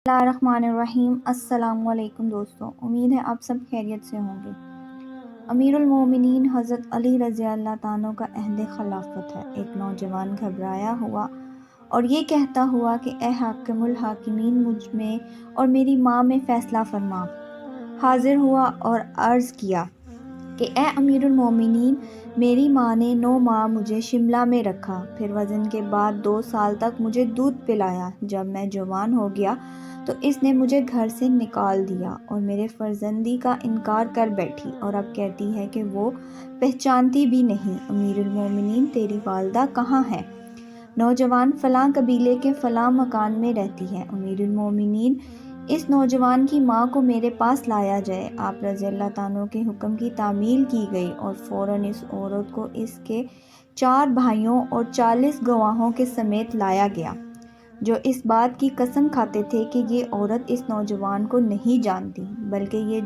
بسم اللہ الرحمن الرحیم۔ السلام علیکم دوستوں، امید ہے آپ سب خیریت سے ہوں گے۔ امیر المومنین حضرت علی رضی اللہ تعالیٰ عنہ کا عہد خلافت ہے۔ ایک نوجوان گھبرایا ہوا اور یہ کہتا ہوا کہ اے حاکم الحاکمین، مجھ میں اور میری ماں میں فیصلہ فرما۔ حاضر ہوا اور عرض کیا کہ اے امیر المومنین، میری ماں نے 9 ماہ مجھے شملہ میں رکھا، پھر وضع کے بعد 2 سال تک مجھے دودھ پلایا۔ جب میں جوان ہو گیا تو اس نے مجھے گھر سے نکال دیا اور میرے فرزندی کا انکار کر بیٹھی، اور اب کہتی ہے کہ وہ پہچانتی بھی نہیں۔ امیر المومنین، تیری والدہ کہاں ہے؟ نوجوان، فلاں قبیلے کے فلاں مکان میں رہتی ہے۔ امیر المومنین، اس نوجوان کی ماں کو میرے پاس لایا جائے۔ آپ رضی اللہ تعالیٰ کے حکم کی تعمیل کی گئی اور فوراً اس عورت کو اس کے 4 بھائیوں اور 40 گواہوں کے سمیت لایا گیا، جو اس بات کی قسم کھاتے تھے کہ یہ عورت اس نوجوان کو نہیں جانتی، بلکہ یہ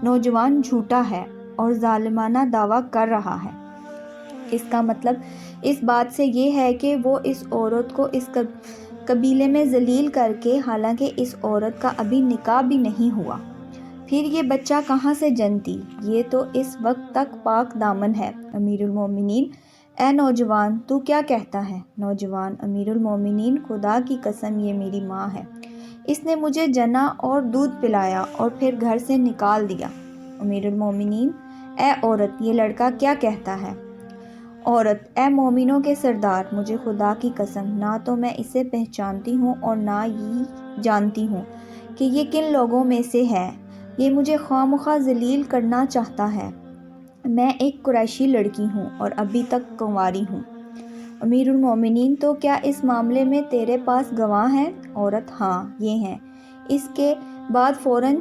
نوجوان جھوٹا ہے اور ظالمانہ دعویٰ کر رہا ہے۔ اس کا مطلب اس بات سے یہ ہے کہ وہ اس عورت کو اس قبیلے میں ذلیل کر کے، حالانکہ اس عورت کا ابھی نکاح بھی نہیں ہوا، پھر یہ بچہ کہاں سے جنتی؟ یہ تو اس وقت تک پاک دامن ہے۔ امیر المومنین، اے نوجوان، تو کیا کہتا ہے؟ نوجوان، امیر المومنین، خدا کی قسم یہ میری ماں ہے، اس نے مجھے جنا اور دودھ پلایا اور پھر گھر سے نکال دیا۔ امیر المومنین، اے عورت، یہ لڑکا کیا کہتا ہے؟ عورت، اے مومنوں کے سردار، مجھے خدا کی قسم، نہ تو میں اسے پہچانتی ہوں اور نہ ہی جانتی ہوں کہ یہ کن لوگوں میں سے ہے۔ یہ مجھے خواہ مخواہ ذلیل کرنا چاہتا ہے۔ میں ایک قریشی لڑکی ہوں اور ابھی تک کنواری ہوں۔ امیر المومنین، تو کیا اس معاملے میں تیرے پاس گواہ ہیں؟ عورت، ہاں، یہ ہیں۔ اس کے بعد فوراً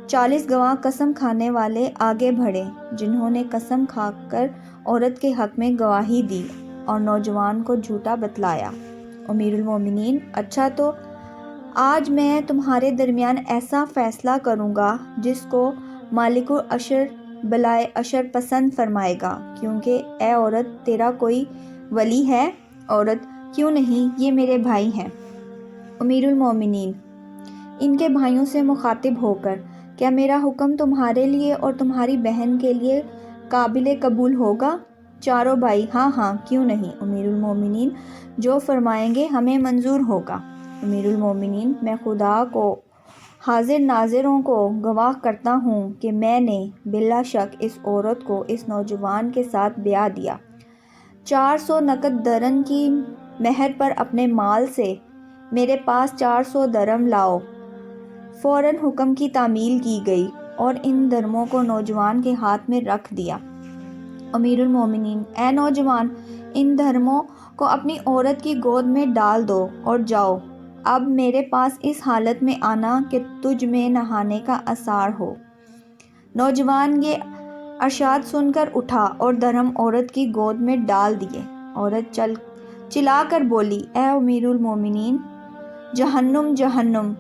40 گواہ قسم کھانے والے آگے بڑھے، جنہوں نے قسم کھا کر عورت کے حق میں گواہی دی اور نوجوان کو جھوٹا بتلایا۔ امیر المومنین، اچھا، تو آج میں تمہارے درمیان ایسا فیصلہ کروں گا جس کو مالک العشر بالائے عشر پسند فرمائے گا، کیونکہ اے عورت، تیرا کوئی ولی ہے؟ عورت، کیوں نہیں، یہ میرے بھائی ہیں۔ امیر المومنین، ان کے بھائیوں سے مخاطب ہو کر، کیا میرا حکم تمہارے لیے اور تمہاری بہن کے لیے قابل قبول ہوگا؟ چاروں بھائی، ہاں ہاں، کیوں نہیں۔ امیر المومنین، جو فرمائیں گے ہمیں منظور ہوگا۔ امیر المومنین، میں خدا کو حاضر ناظروں کو گواہ کرتا ہوں کہ میں نے بلا شک اس عورت کو اس نوجوان کے ساتھ بیاہ دیا۔ 400 نقد درہم کی مہر پر اپنے مال سے میرے پاس 400 درہم لاؤ۔ فوراً حکم کی تعمیل کی گئی اور ان درہموں کو نوجوان کے ہاتھ میں رکھ دیا۔ امیر المومنین، اے نوجوان، ان درہموں کو اپنی عورت کی گود میں ڈال دو اور جاؤ۔ اب میرے پاس اس حالت میں آنا کہ تجھ میں نہانے کا آثار ہو۔ نوجوان یہ ارشاد سن کر اٹھا اور درہم عورت کی گود میں ڈال دیے۔ عورت چلا کر بولی، اے امیر المومنین، جہنم جہنم!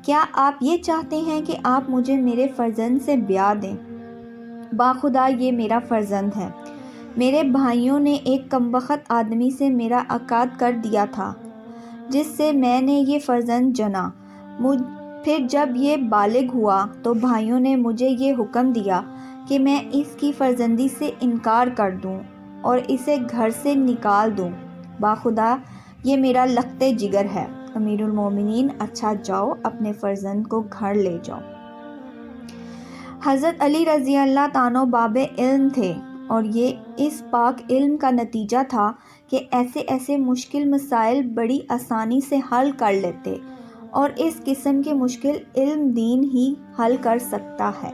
کیا آپ یہ چاہتے ہیں کہ آپ مجھے میرے فرزند سے بیاہ دیں؟ باخدا یہ میرا فرزند ہے۔ میرے بھائیوں نے ایک کمبخت آدمی سے میرا عقد کر دیا تھا، جس سے میں نے یہ فرزند جنا۔ پھر جب یہ بالغ ہوا تو بھائیوں نے مجھے یہ حکم دیا کہ میں اس کی فرزندی سے انکار کر دوں اور اسے گھر سے نکال دوں۔ باخدا یہ میرا لخت جگر ہے۔ امیر المومنین، اچھا، جاؤ، اپنے فرزند کو گھر لے جاؤ۔ حضرت علی رضی اللہ تعالیٰ باب علم تھے اور یہ اس پاک علم کا نتیجہ تھا کہ ایسے مشکل مسائل بڑی آسانی سے حل کر لیتے، اور اس قسم کے مشکل علم دین ہی حل کر سکتا ہے۔